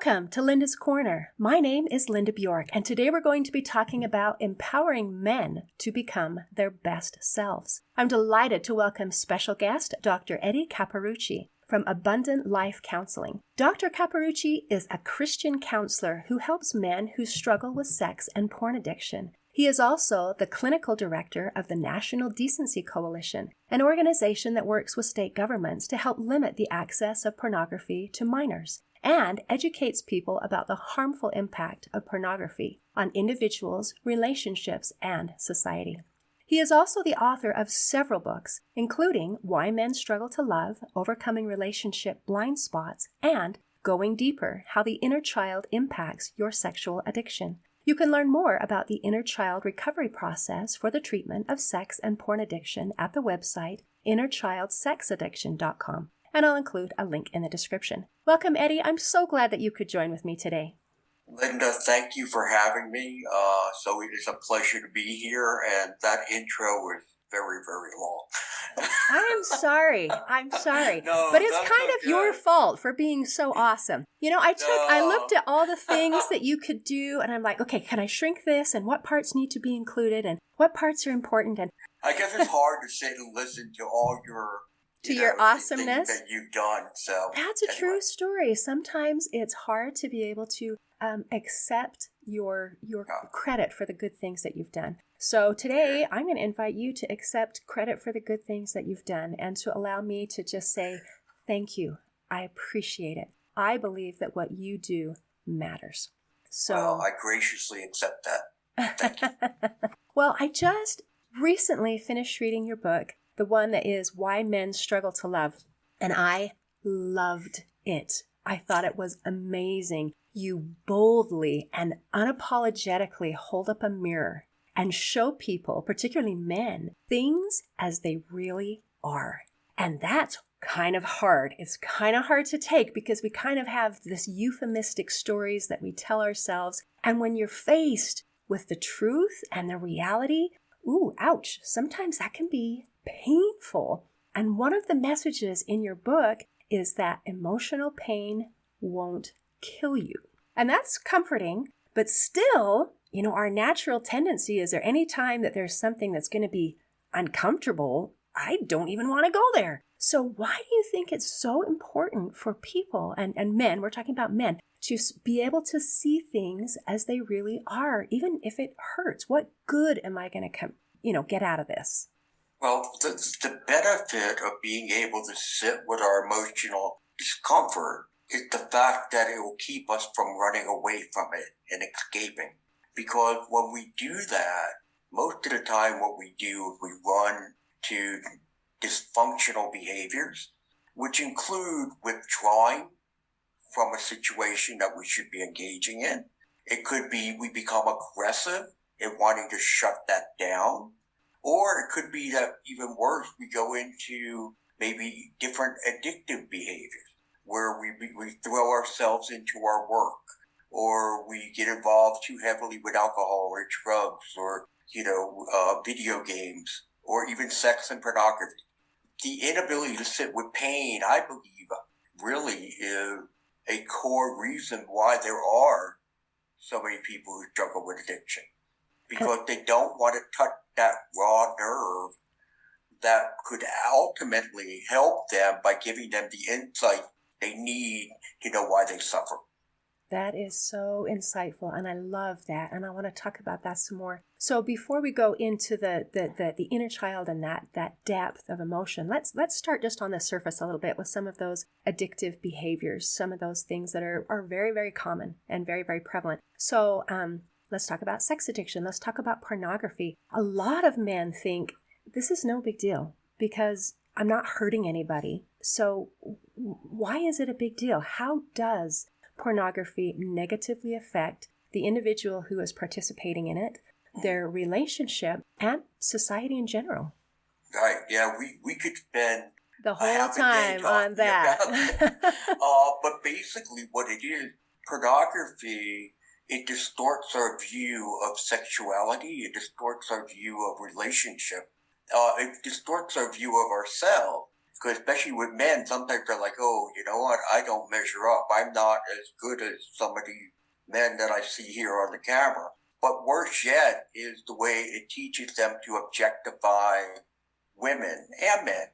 Welcome to Linda's Corner. My name is Linda Bjork, and today we're going to be talking about empowering men to become their best selves. I'm delighted to welcome special guest Dr. Eddie Capparucci from Abundant Life Counseling. Dr. Capparucci is a Christian counselor who helps men who struggle with sex and porn addiction. He is also the clinical director of the National Decency Coalition, an organization that works with state governments to help limit the access of pornography to minors, and educates people about the harmful impact of pornography on individuals, relationships, and society. He is also the author of several books, including Why Men Struggle to Love, Overcoming Relationship Blind Spots, and Going Deeper, How the Inner Child Impacts Your Sexual Addiction. You can learn more about the inner child recovery process for the treatment of sex and porn addiction at the website innerchildsexaddiction.com. And I'll include a link in the description. Welcome, Eddie. I'm so glad that you could join with me today. Linda, thank you for having me. So it is a pleasure to be here, and that intro was very, very long. I'm sorry. No, but it's kind of your fault for being so awesome. You know, I looked at all the things that you could do, and I'm like, okay, can I shrink this? And what parts need to be included? And what parts are important? And I guess it's hard to sit and listen to all your awesomeness that you've done. So that's a true story. Sometimes it's hard to be able to accept your credit for the good things that you've done. So today I'm going to invite you to accept credit for the good things that you've done and to allow me to just say thank you. I appreciate it. I believe that what you do matters. So I graciously accept that. Thank you. Well, I just recently finished reading your book, the one that is Why Men Struggle to Love, and I loved it. I thought it was amazing. You boldly and unapologetically hold up a mirror and show people, particularly men, things as they really are. And that's kind of hard. It's kind of hard to take because we kind of have this euphemistic stories that we tell ourselves. And when you're faced with the truth and the reality, ooh, ouch, sometimes that can be painful. And one of the messages in your book is that emotional pain won't kill you. And that's comforting, but still, you know, our natural tendency is there any time that there's something that's going to be uncomfortable, I don't even want to go there. So why do you think it's so important for people and men, we're talking about men, to be able to see things as they really are, even if it hurts? What good am I going to get out of this? Well, the benefit of being able to sit with our emotional discomfort is the fact that it will keep us from running away from it and escaping. Because when we do that, most of the time what we do is we run to dysfunctional behaviors, which include withdrawing from a situation that we should be engaging in. It could be we become aggressive in wanting to shut that down. Or it could be that even worse, we go into maybe different addictive behaviors where we throw ourselves into our work, or we get involved too heavily with alcohol or drugs or, video games, or even sex and pornography. The inability to sit with pain, I believe, really is a core reason why there are so many people who struggle with addiction. Because they don't want to touch that raw nerve that could ultimately help them by giving them the insight they need to know why they suffer. That is so insightful, and I love that, and I want to talk about that some more. So before we go into the inner child and that depth of emotion, let's start just on the surface a little bit with some of those addictive behaviors, some of those things that are very, very common and very, very prevalent. So let's talk about sex addiction. Let's talk about pornography. A lot of men think this is no big deal because I'm not hurting anybody. So why is it a big deal? How does pornography negatively affect the individual who is participating in it, their relationship, and society in general? Right. Yeah, we could spend the whole time on that. But basically what it is, pornography, it distorts our view of sexuality. It distorts our view of relationship. It distorts our view of ourselves. Because especially with men, sometimes they're like, oh, you know what? I don't measure up. I'm not as good as some of the men that I see here on the camera. But worse yet is the way it teaches them to objectify women and men.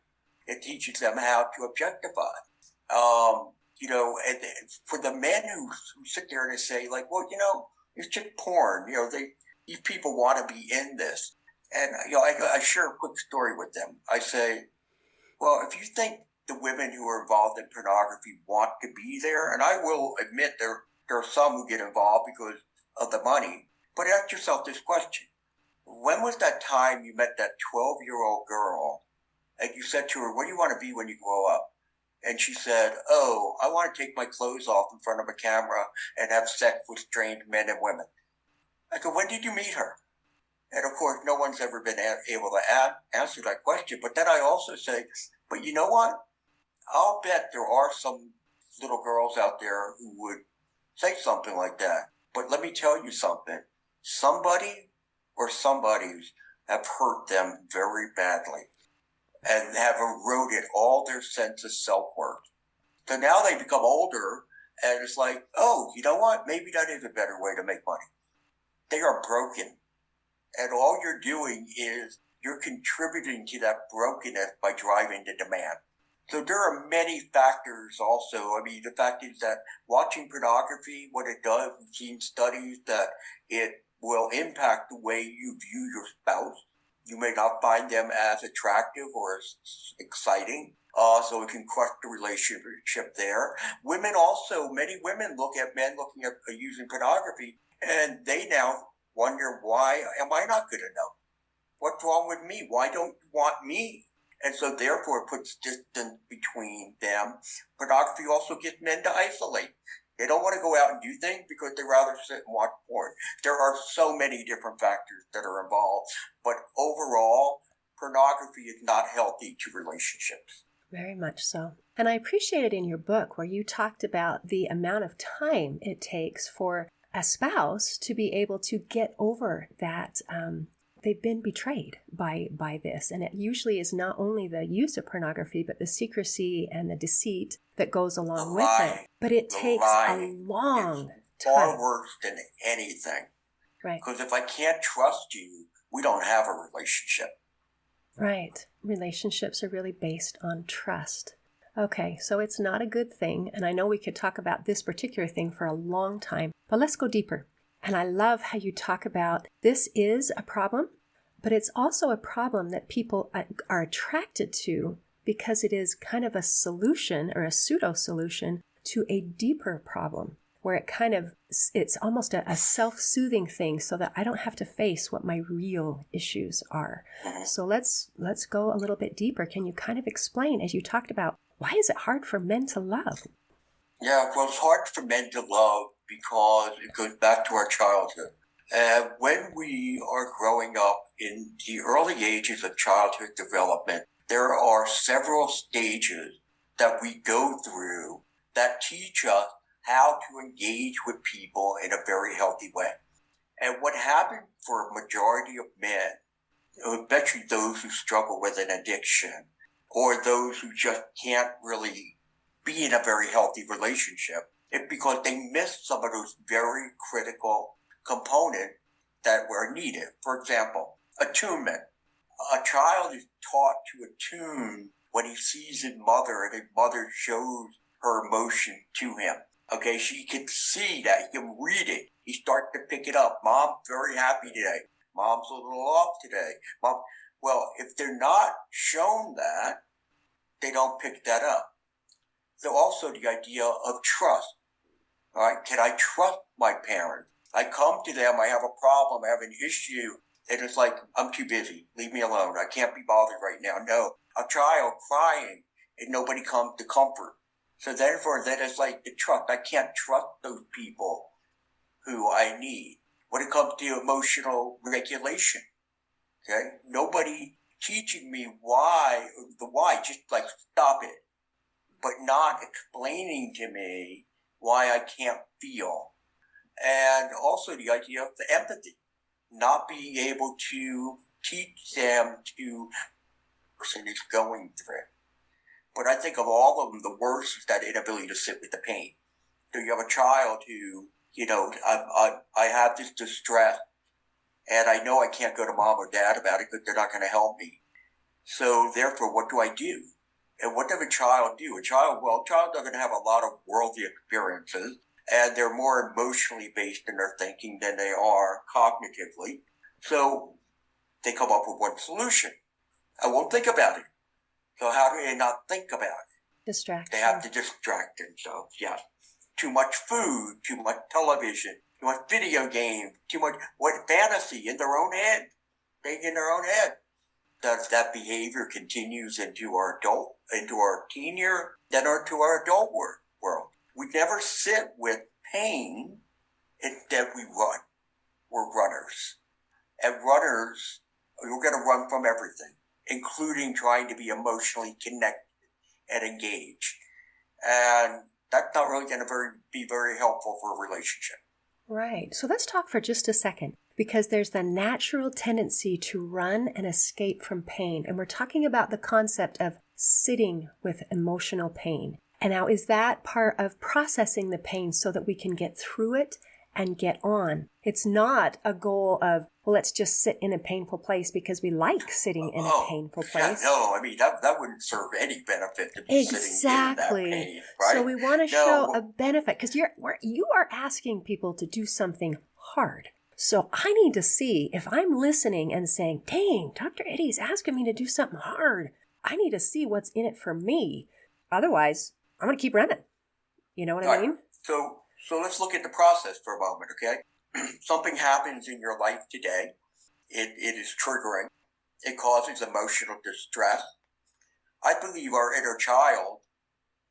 It teaches them how to objectify. And for the men who sit there and say, like, well, it's just porn. These people want to be in this. And, I share a quick story with them. I say, well, if you think the women who are involved in pornography want to be there, and I will admit there are some who get involved because of the money, but ask yourself this question. When was that time you met that 12-year-old girl and you said to her, what do you want to be when you grow up? And she said, oh, I want to take my clothes off in front of a camera and have sex with strange men and women. I go, when did you meet her? And of course, no one's ever been able to answer that question. But then I also say, but you know what? I'll bet there are some little girls out there who would say something like that. But let me tell you something. Somebody or somebodies have hurt them very badly and have eroded all their sense of self-worth. So now they become older and it's like, oh, you know what? Maybe that is a better way to make money. They are broken. And all you're doing is you're contributing to that brokenness by driving the demand. So there are many factors also. I mean, the fact is that watching pornography, what it does, we've seen studies that it will impact the way you view your spouse. You may not find them as attractive or as exciting. So it can crush the relationship there. Women also, many women look at men looking at using pornography, and they now wonder, why am I not good enough? What's wrong with me? Why don't you want me? And so therefore it puts distance between them. Pornography also gets men to isolate. They don't want to go out and do things because they rather sit and watch porn. There are so many different factors that are involved. But overall, pornography is not healthy to relationships. Very much so. And I appreciated in your book where you talked about the amount of time it takes for a spouse to be able to get over that they've been betrayed by this. And it usually is not only the use of pornography, but the secrecy and the deceit that goes along with it. But it takes a long time. Far worse than anything. Right. Because if I can't trust you, we don't have a relationship. Right. Relationships are really based on trust. Okay, so it's not a good thing, and I know we could talk about this particular thing for a long time, but let's go deeper. And I love how you talk about this is a problem, but it's also a problem that people are attracted to because it is kind of a solution or a pseudo-solution to a deeper problem, where it's almost a self-soothing thing so that I don't have to face what my real issues are. So let's go a little bit deeper. Can you kind of explain, as you talked about, why is it hard for men to love? Yeah, well, it's hard for men to love because it goes back to our childhood. When we are growing up in the early ages of childhood development, there are several stages that we go through that teach us how to engage with people in a very healthy way. And what happened for a majority of men, especially those who struggle with an addiction, or those who just can't really be in a very healthy relationship, it's because they missed some of those very critical components that were needed. For example, attunement. A child is taught to attune when he sees his mother and his mother shows her emotion to him. Okay, she can see that, he can read it. He starts to pick it up. Mom's very happy today. Mom's a little off today. Well, if they're not shown that, they don't pick that up. So also the idea of trust. All right, can I trust my parents? I come to them, I have a problem, I have an issue, and it's like, I'm too busy. Leave me alone. I can't be bothered right now. No, a child crying and nobody comes to comfort. So therefore, that is like the trust. I can't trust those people who I need. When it comes to emotional regulation, okay, nobody teaching me why, just like stop it, but not explaining to me why I can't feel. And also the idea of the empathy, not being able to teach them to the person is going through. But I think of all of them, the worst is that inability to sit with the pain. So you have a child who, I have this distress, and I know I can't go to mom or dad about it because they're not going to help me. So therefore, what do I do? And what does a child do? A child doesn't have a lot of worldly experiences, and they're more emotionally based in their thinking than they are cognitively. So they come up with one solution. I won't think about it. So how do they not think about it? Distraction. They have to distract themselves, yeah. Too much food, too much television, too much video game, too much fantasy in their own head. In their own head. That behavior continues into our teen year, then to our adult world. We never sit with pain, instead we run. We're runners. And runners, we're going to run from everything, including trying to be emotionally connected and engaged. And that's not really going to be very helpful for a relationship. Right. So let's talk for just a second, because there's the natural tendency to run and escape from pain. And we're talking about the concept of sitting with emotional pain. And now, is that part of processing the pain so that we can get through it and get on? It's not a goal of, well, let's just sit in a painful place because we like sitting in a painful place. Yeah, no, I mean, that wouldn't serve any benefit to be sitting in that pain, right? So we want to show a benefit, because you are asking people to do something hard. So I need to see, if I'm listening and saying, dang, Dr. Eddie's asking me to do something hard, I need to see what's in it for me. Otherwise, I'm going to keep running. You know what I mean? So let's look at the process for a moment, okay? Something happens in your life today. It is triggering. It causes emotional distress. I believe our inner child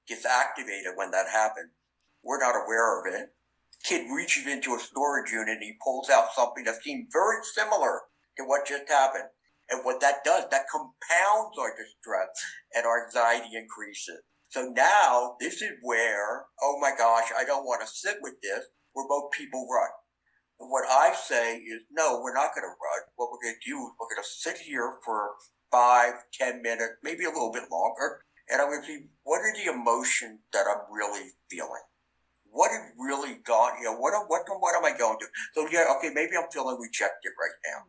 gets activated when that happens. We're not aware of it. Kid reaches into a storage unit and he pulls out something that seems very similar to what just happened. And what that does, that compounds our distress and our anxiety increases. So now this is where, oh my gosh, I don't want to sit with this, where both people run. And what I say is, no, we're not going to run. What we're going to do is we're going to sit here for 5-10 minutes, maybe a little bit longer. And I'm going to see, what are the emotions that I'm really feeling? What has really gone, what am I going to? So maybe I'm feeling rejected right now.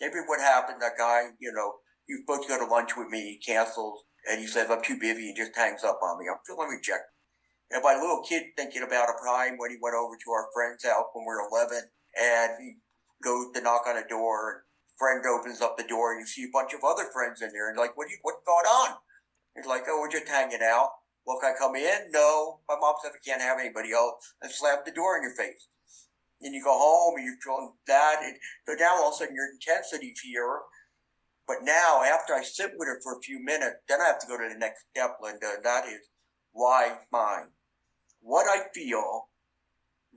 Maybe what happened, that guy, you're supposed to go to lunch with me, he cancels, and he says, I'm too busy, and just hangs up on me. I'm feeling rejected. And my little kid thinking about a time when he went over to our friend's house when we were 11, and he goes to knock on a door, and friend opens up the door, and you see a bunch of other friends in there, and like, what's going on? He's like, oh, we're just hanging out. Well, can I come in? No. My mom said I can't have anybody else, and slap the door in your face. And you go home, and you're feeling that. So now all of a sudden your intensity's here. But now, after I sit with it for a few minutes, then I have to go to the next step, Linda, and that is, why mine? What I feel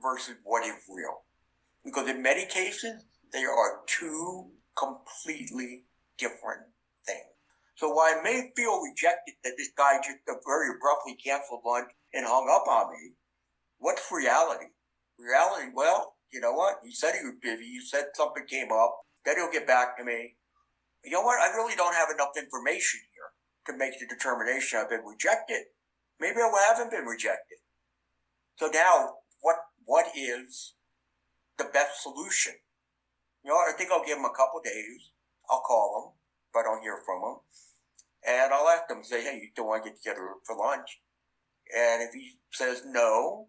versus what is real. Because in many cases, they are two completely different things. So while I may feel rejected that this guy just very abruptly canceled lunch and hung up on me, what's reality? Reality, well, you know what? He said he was busy. He said something came up. Then he'll get back to me. You know what? I really don't have enough information here to make the determination I've been rejected. Maybe I haven't been rejected. So now, what is the best solution? I think I'll give him a couple days. I'll call him if I don't hear from him. And I'll ask him, say, hey, you don't want to get together for lunch? And if he says no,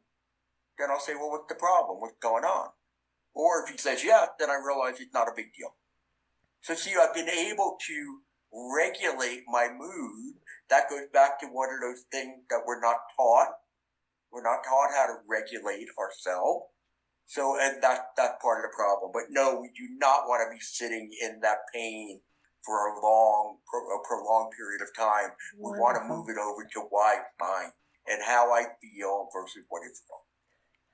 then I'll say, well, what's the problem? What's going on? Or if he says yes, then I realize it's not a big deal. So see, I've been able to regulate my mood. That goes back to one of those things that we're not taught. We're not taught how to regulate ourselves. So, and that's part of the problem. But no, we do not want to be sitting in that pain for a prolonged period of time. Wonderful. We want to move it over to why mine and how I feel versus what is real.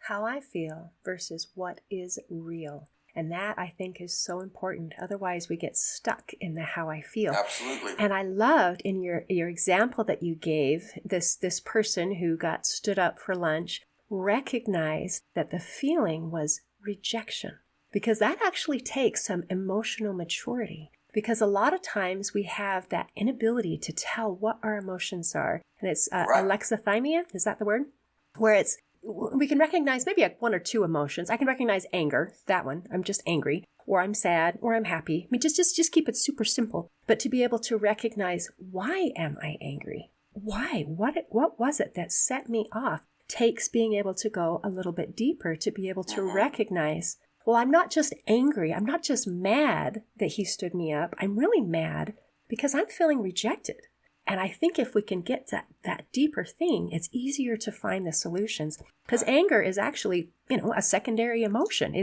How I feel versus what is real. And that, I think, is so important. Otherwise, we get stuck in the how I feel. Absolutely. And I loved in your example that you gave, this person who got stood up for lunch recognized that the feeling was rejection. Because that actually takes some emotional maturity. Because a lot of times we have that inability to tell what our emotions are. And it's Right. alexithymia, is that the word? Where we can recognize maybe one or two emotions. I can recognize anger, that one. I'm just angry, or I'm sad, or I'm happy. I mean, just keep it super simple. But to be able to recognize, why am I angry? Why? What was it that set me off? Takes being able to go a little bit deeper to be able to recognize, well, I'm not just angry. I'm not just mad that he stood me up. I'm really mad because I'm feeling rejected. And I think if we can get that deeper thing, it's easier to find the solutions. Because anger is actually, a secondary emotion.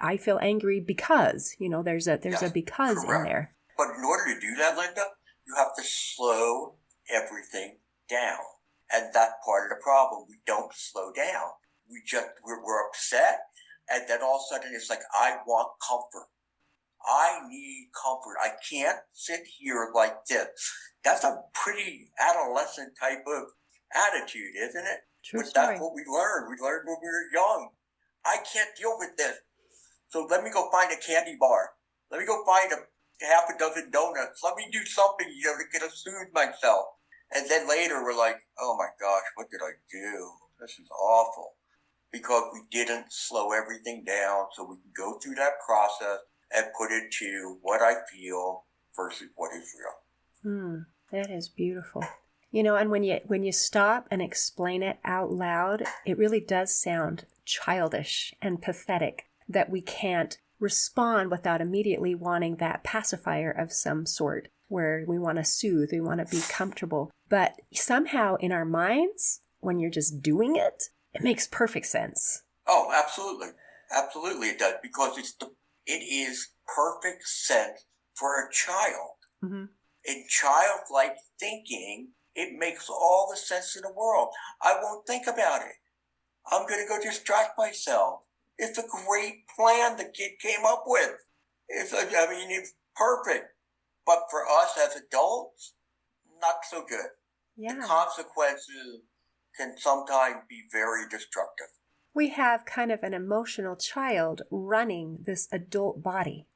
I feel angry because, there's a because in there. But in order to do that, Linda, you have to slow everything down. And that's part of the problem. We don't slow down. We're upset. And then all of a sudden it's like, I want comfort. I need comfort. I can't sit here like this. That's a pretty adolescent type of attitude, isn't it? True but story. That's what we learned. We learned when we were young. I can't deal with this. So let me go find a candy bar. Let me go find half a dozen donuts. Let me do something, to soothe myself. And then later we're like, oh my gosh, what did I do? This is awful. Because we didn't slow everything down so we can go through that process and put it to what I feel versus what is real. That is beautiful. And when you stop and explain it out loud, it really does sound childish and pathetic that we can't respond without immediately wanting that pacifier of some sort where we want to soothe, we want to be comfortable. But somehow in our minds, when you're just doing it, it makes perfect sense. Oh, absolutely. Absolutely it does, because it is perfect sense for a child. Mm-hmm. In childlike thinking, it makes all the sense in the world. I won't think about it. I'm going to go distract myself. It's a great plan the kid came up with. It's perfect. But for us as adults, not so good. Yeah. The consequences can sometimes be very destructive. We have kind of an emotional child running this adult body.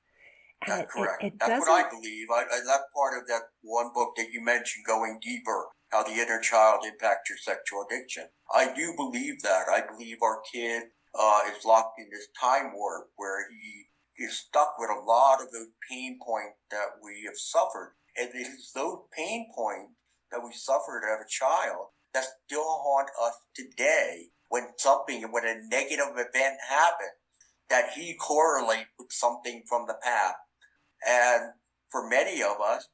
And That's correct. That's what I believe. That's part of that one book that you mentioned, Going Deeper, How the Inner Child Impacts Your Sexual Addiction. I do believe that. I believe our kid is locked in this time warp where he is stuck with a lot of those pain points that we have suffered. And it is those pain points that we suffered as a child that still haunt us today when a negative event happens, that he correlates with something from the past. And for many of us,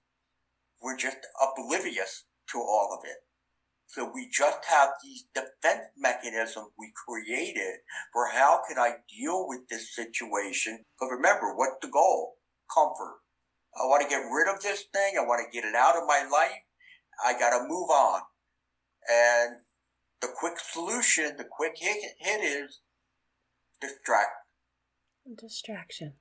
we're just oblivious to all of it. So we just have these defense mechanisms we created for how can I deal with this situation. Because remember, what's the goal? Comfort. I want to get rid of this thing. I want to get it out of my life. I got to move on. And the quick solution, the quick hit is distraction.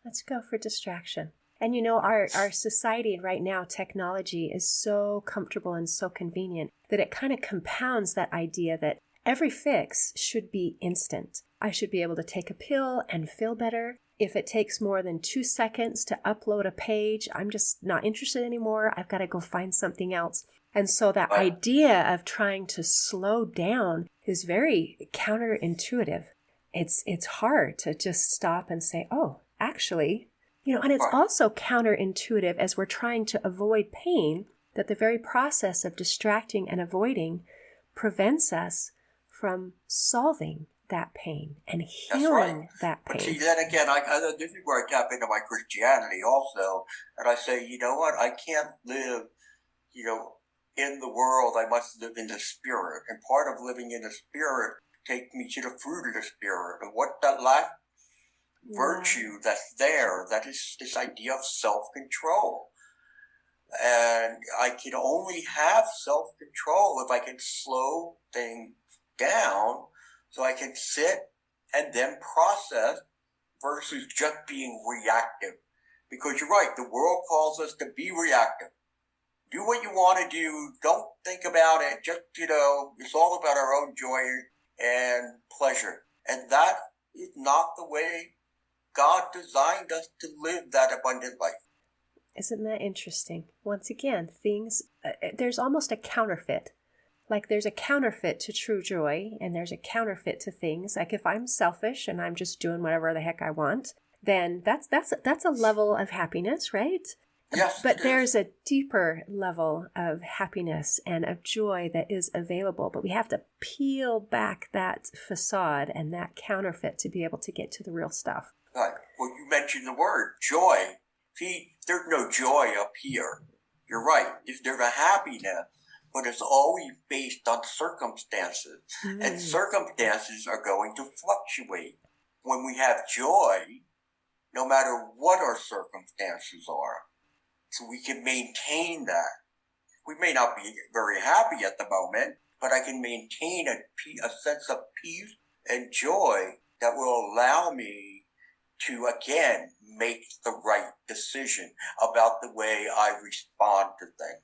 Let's go for distraction. And our society right now, technology is so comfortable and so convenient that it kind of compounds that idea that every fix should be instant. I should be able to take a pill and feel better. If it takes more than 2 seconds to upload a page, I'm just not interested anymore. I've got to go find something else. And so that idea of trying to slow down is very counterintuitive. It's hard to just stop and say, oh, actually, and it's also counterintuitive as we're trying to avoid pain, that the very process of distracting and avoiding prevents us from solving that pain and healing that pain. But see, then again, this is where I tap into my Christianity also, and I say, you know what, I can't live, in the world, I must live in the Spirit. And part of living in the Spirit takes me to the fruit of the Spirit. And what that last virtue that's there, that is this idea of self-control. And I can only have self-control if I can slow things down so I can sit and then process versus just being reactive. Because you're right, the world calls us to be reactive. Do what you want to do. Don't think about it. Just, it's all about our own joy and pleasure. And that is not the way God designed us to live that abundant life. Isn't that interesting? Once again, things, there's almost a counterfeit. Like there's a counterfeit to true joy, and there's a counterfeit to things. Like if I'm selfish and I'm just doing whatever the heck I want, then that's a level of happiness, right? Yes, but there's a deeper level of happiness and of joy that is available. But we have to peel back that facade and that counterfeit to be able to get to the real stuff. Right. Well, you mentioned the word joy. See, there's no joy up here. You're right. There's a happiness, but it's always based on circumstances. And circumstances are going to fluctuate. When we have joy, no matter what our circumstances are, so we can maintain that. We may not be very happy at the moment, but I can maintain a sense of peace and joy that will allow me to, again, make the right decision about the way I respond to things.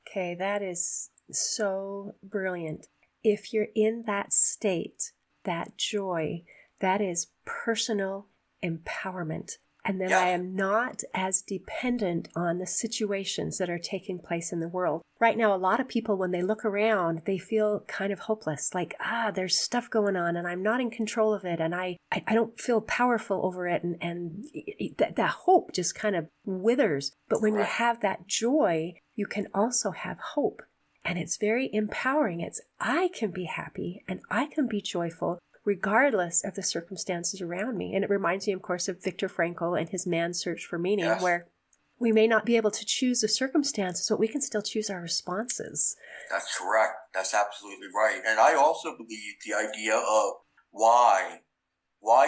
Okay, that is so brilliant. If you're in that state, that joy, that is personal empowerment. And then I am not as dependent on the situations that are taking place in the world. Right now, a lot of people, when they look around, they feel kind of hopeless. Like, there's stuff going on and I'm not in control of it. And I don't feel powerful over it. And that hope just kind of withers. But when you have that joy, you can also have hope. And it's very empowering. I can be happy and I can be joyful regardless of the circumstances around me. And it reminds me, of course, of Viktor Frankl and his Man's Search for Meaning, where we may not be able to choose the circumstances, but we can still choose our responses. That's correct. That's absolutely right. And I also believe the idea of why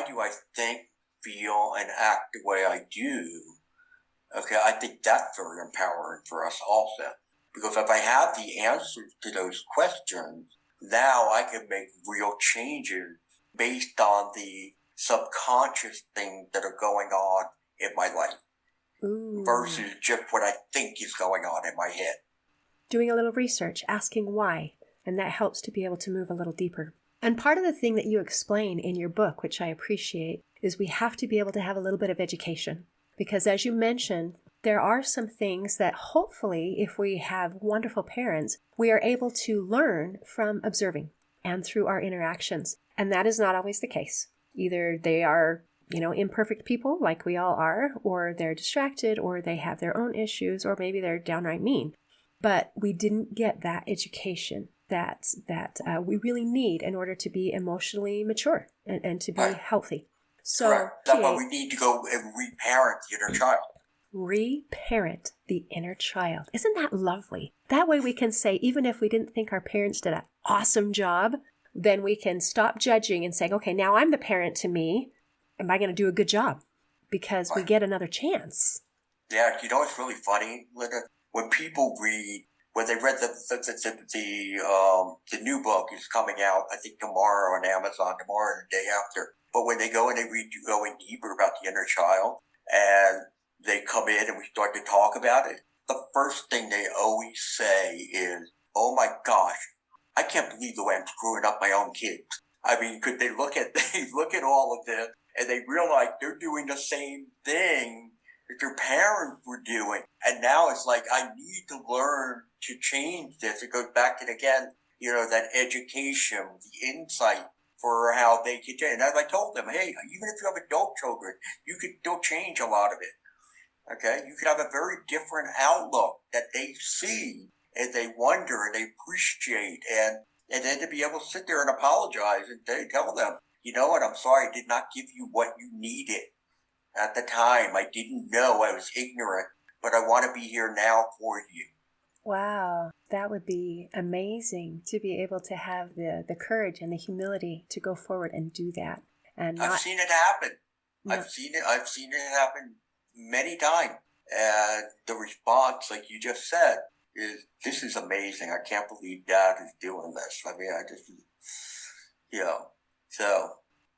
do I think, feel, and act the way I do? Okay, I think that's very empowering for us also. Because if I have the answers to those questions, now I can make real changes based on the subconscious things that are going on in my life. Ooh. Versus just what I think is going on in my head. Doing a little research, asking why, and that helps to be able to move a little deeper. And part of the thing that you explain in your book, which I appreciate, is we have to be able to have a little bit of education. Because as you mentioned, there are some things that hopefully, if we have wonderful parents, we are able to learn from observing and through our interactions. And that is not always the case. Either they are, imperfect people like we all are, or they're distracted, or they have their own issues, or maybe they're downright mean. But we didn't get that education that we really need in order to be emotionally mature and to be healthy. So that's why we need to go and reparent the inner child. Reparent the inner child. Isn't that lovely? That way we can say, even if we didn't think our parents did an awesome job, then we can stop judging and saying, okay, now I'm the parent to me. Am I going to do a good job? Because we get another chance. Yeah, it's really funny, Linda. When people read, when they read the new book is coming out, I think tomorrow on Amazon, tomorrow or the day after. But when they go and they read you going deeper about the inner child, and they come in and we start to talk about it, the first thing they always say is, oh my gosh, I can't believe the way I'm screwing up my own kids. I mean, could they look at all of this and they realize they're doing the same thing that their parents were doing. And now it's like, I need to learn to change this. It goes back to, again, that education, the insight for how they can change. And as I told them, hey, even if you have adult children, you could still change a lot of it. Okay? You could have a very different outlook that they see and they wonder and they appreciate. And then to be able to sit there and apologize and tell them, you know what, I'm sorry, I did not give you what you needed at the time. I didn't know, I was ignorant, but I want to be here now for you. Wow, that would be amazing to be able to have the courage and the humility to go forward and do that. And I've seen it happen. I've seen it happen many times. And the response, like you just said, is, this is amazing. I can't believe Dad is doing this. I mean, so.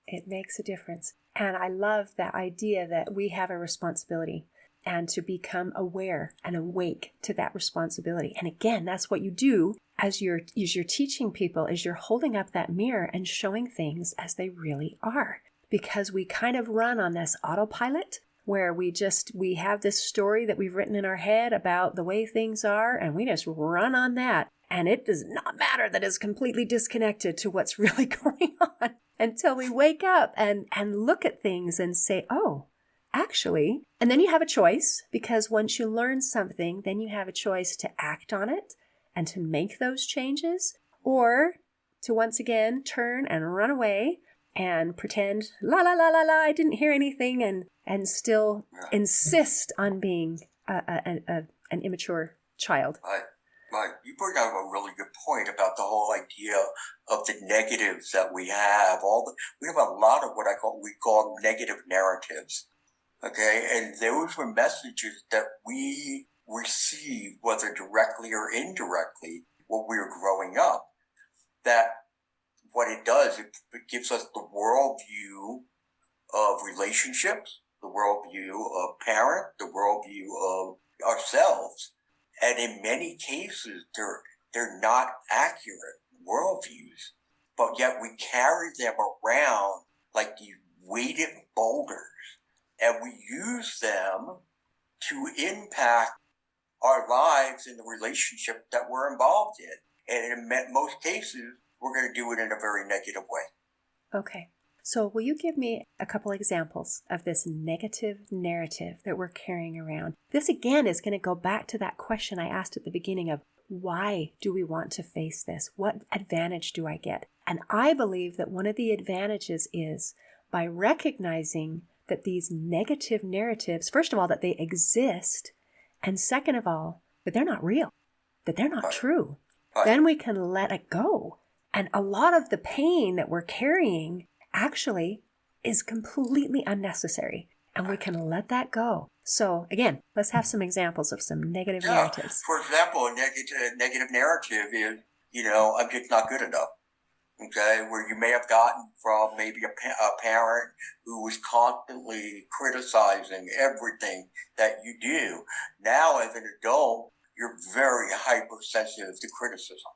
It makes a difference. And I love that idea that we have a responsibility and to become aware and awake to that responsibility. And again, that's what you do as you're teaching people, is you're holding up that mirror and showing things as they really are. Because we kind of run on this autopilot where we have this story that we've written in our head about the way things are, and we just run on that. And it does not matter that it's completely disconnected to what's really going on until we wake up and look at things and say, oh, actually, and then you have a choice, because once you learn something, then you have a choice to act on it and to make those changes, or to once again turn and run away and pretend, la, la, la, la, la, I didn't hear anything, and still insist on being an immature child. Right. You bring up a really good point about the whole idea of the negatives that we have. We have a lot of what we call negative narratives. Okay, and those were messages that we received, whether directly or indirectly, when we were growing up. That what it does, it gives us the worldview of relationships, the worldview of parent, the worldview of ourselves. And in many cases, they're not accurate worldviews, but yet we carry them around like these weighted boulders, and we use them to impact our lives in the relationship that we're involved in. And in most cases, we're going to do it in a very negative way. Okay. So will you give me a couple examples of this negative narrative that we're carrying around? This again is going to go back to that question I asked at the beginning of, why do we want to face this? What advantage do I get? And I believe that one of the advantages is by recognizing that these negative narratives, first of all, that they exist, and second of all, that they're not real, that they're not true. Then we can let it go. And a lot of the pain that we're carrying actually is completely unnecessary, and we can let that go. So again, let's have some examples of some negative narratives. For example, a negative narrative is, I'm just not good enough. Okay, where you may have gotten from maybe a parent who was constantly criticizing everything that you do. Now, as an adult, you're very hypersensitive to criticism.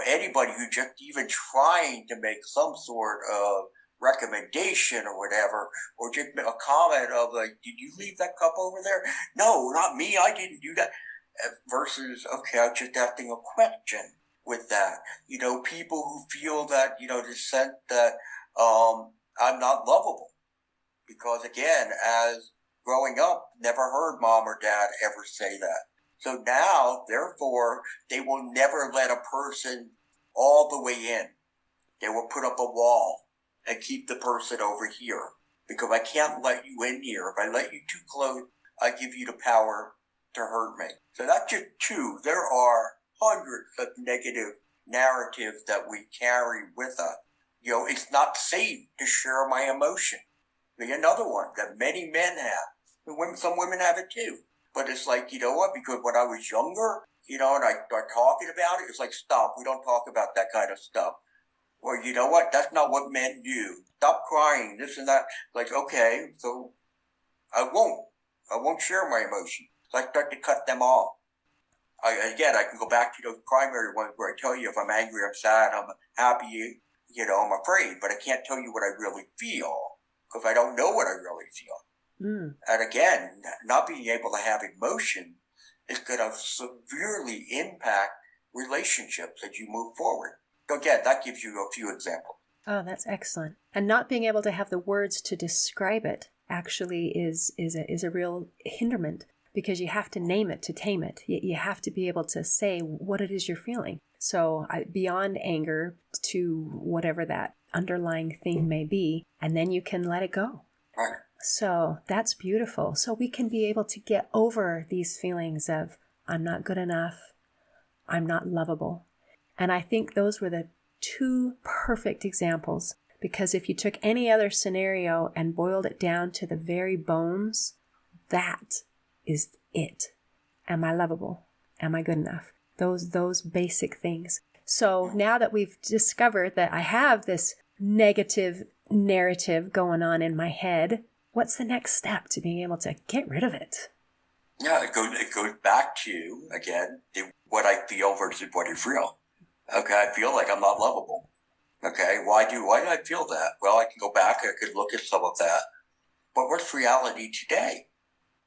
Anybody who just even trying to make some sort of recommendation or whatever, or just a comment of like, did you leave that cup over there? No, not me, I didn't do that. Versus, okay, I'm just asking a question with that. People who feel that, the sense that I'm not lovable. Because again, as growing up, never heard mom or dad ever say that. So now, therefore, they will never let a person all the way in. They will put up a wall and keep the person over here. Because I can't let you in here. If I let you too close, I give you the power to hurt me. So that's just two. There are hundreds of negative narratives that we carry with us. It's not safe to share my emotion. Another one that many men have. Some women have it too. But it's like, you know what? Because when I was younger, and I start talking about it, it's like, stop. We don't talk about that kind of stuff. Or you know what? That's not what men do. Stop crying, this and that. Like, okay, so I won't share my emotions. So I start to cut them off. I can go back to those primary ones where I tell you if I'm angry, I'm sad, I'm happy, I'm afraid. But I can't tell you what I really feel because I don't know what I really feel. And again, not being able to have emotion is going to severely impact relationships as you move forward. So again, that gives you a few examples. Oh, that's excellent. And not being able to have the words to describe it actually is a real hindrance, because you have to name it to tame it. You have to be able to say what it is you're feeling. So beyond anger to whatever that underlying thing may be, and then you can let it go. Right. So that's beautiful. So we can be able to get over these feelings of, I'm not good enough, I'm not lovable. And I think those were the two perfect examples, because if you took any other scenario and boiled it down to the very bones, that is it. Am I lovable? Am I good enough? Those basic things. So now that we've discovered that I have this negative narrative going on in my head, what's the next step to being able to get rid of it? Yeah, it goes back to, again, what I feel versus what is real. Okay, I feel like I'm not lovable. Okay, why do I feel that? Well, I can go back, I could look at some of that. But what's reality today?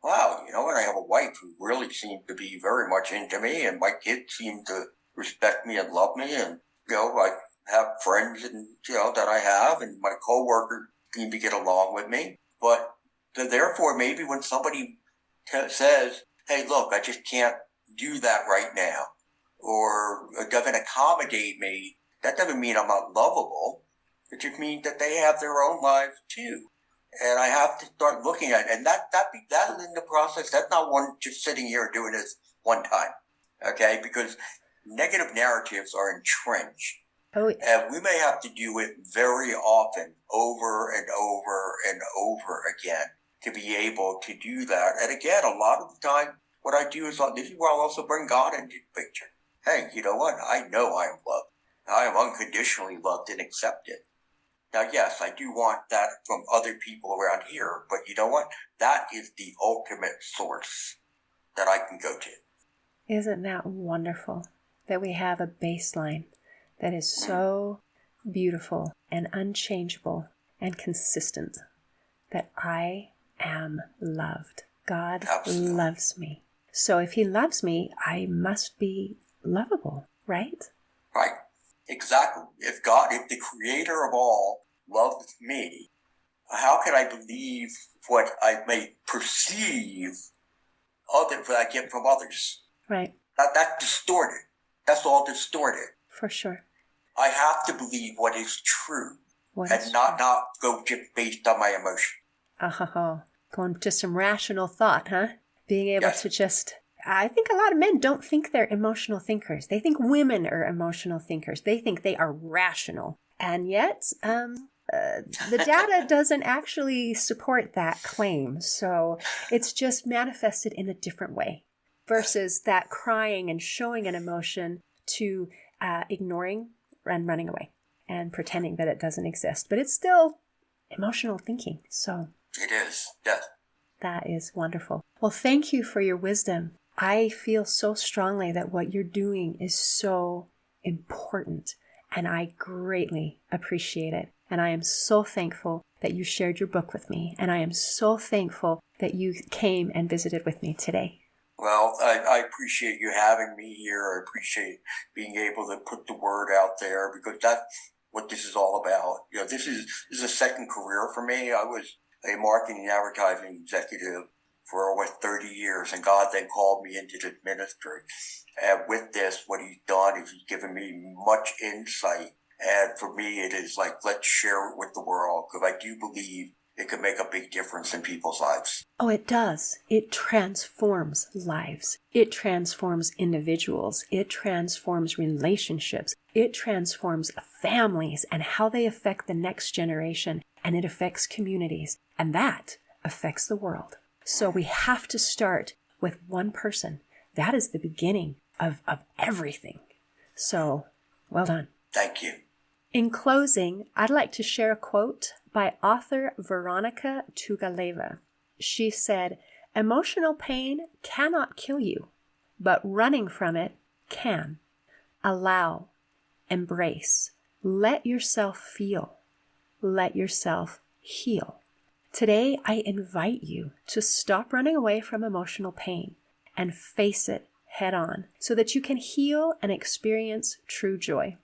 Wow, you know what? I have a wife who really seems to be very much into me, and my kids seem to respect me and love me, and I have friends and that I have, and my coworkers seem to get along with me. But therefore, maybe when somebody says, "Hey, look, I just can't do that right now," or it doesn't accommodate me, that doesn't mean I'm not lovable. It just means that they have their own lives too. And I have to start looking at it. And that in the process, that's not one just sitting here doing this one time. Okay? Because negative narratives are entrenched. Oh, And we may have to do it very often, over and over and over again, to be able to do that. And again, a lot of the time, what I do is, this is where I'll also bring God into the picture. Hey, you know what? I know I am loved. I am unconditionally loved and accepted. Now, yes, I do want that from other people around here, but you know what? That is the ultimate source that I can go to. isn't that wonderful that we have a baseline that is so beautiful and unchangeable and consistent, that I am loved. God Absolutely. loves me. So if he loves me, I must be lovable, right? Right. Exactly. If the creator of all loves me, how can I believe what I may perceive what I get from others? Right. That's distorted. That's all distorted. For sure. I have to believe what is true What and is not go just based on my emotion. true? Going to some rational thought, huh? Being able Yes. to just... I think a lot of men don't think they're emotional thinkers. They think women are emotional thinkers. They think they are rational. And yet, the data doesn't actually support that claim. So it's just manifested in a different way versus that crying and showing an emotion to ignoring and running away and pretending that it doesn't exist. But it's still emotional thinking. So It is, yes. that is wonderful. Well, thank you for your wisdom. I feel so strongly that what you're doing is so important, and I greatly appreciate it. And I am so thankful that you shared your book with me, and I am so thankful that you came and visited with me today. Well, I appreciate you having me here. I appreciate being able to put the word out there, because that's what this is all about. This is a second career for me. I was a marketing and advertising executive for over 30 years, and God then called me into the ministry. And with this, what he's done is he's given me much insight. And for me, it is like, let's share it with the world, because I do believe it can make a big difference in people's lives. Oh, it does. It transforms lives. It transforms individuals. It transforms relationships. It transforms families and how they affect the next generation. And it affects communities. And that affects the world. So we have to start with one person. That is the beginning of everything. So, well done. Thank you. In closing, I'd like to share a quote by author Veronica Tugaleva. She said, "Emotional pain cannot kill you, but running from it can. Allow, embrace, let yourself feel, let yourself heal." Today, I invite you to stop running away from emotional pain and face it head on so that you can heal and experience true joy.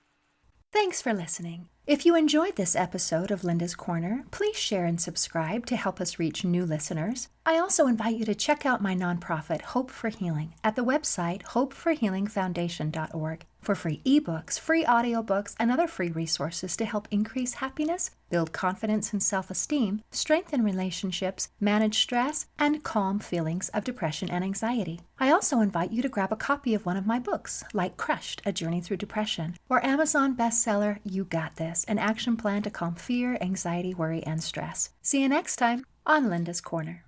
Thanks for listening. If you enjoyed this episode of Linda's Corner, please share and subscribe to help us reach new listeners. I also invite you to check out my nonprofit, Hope for Healing, at the website hopeforhealingfoundation.org for free ebooks, free audiobooks, and other free resources to help increase happiness, build confidence and self-esteem, strengthen relationships, manage stress, and calm feelings of depression and anxiety. I also invite you to grab a copy of one of my books, like Crushed, A Journey Through Depression, or Amazon bestseller, You Got This, an action plan to calm fear, anxiety, worry, and stress. See you next time on Linda's Corner.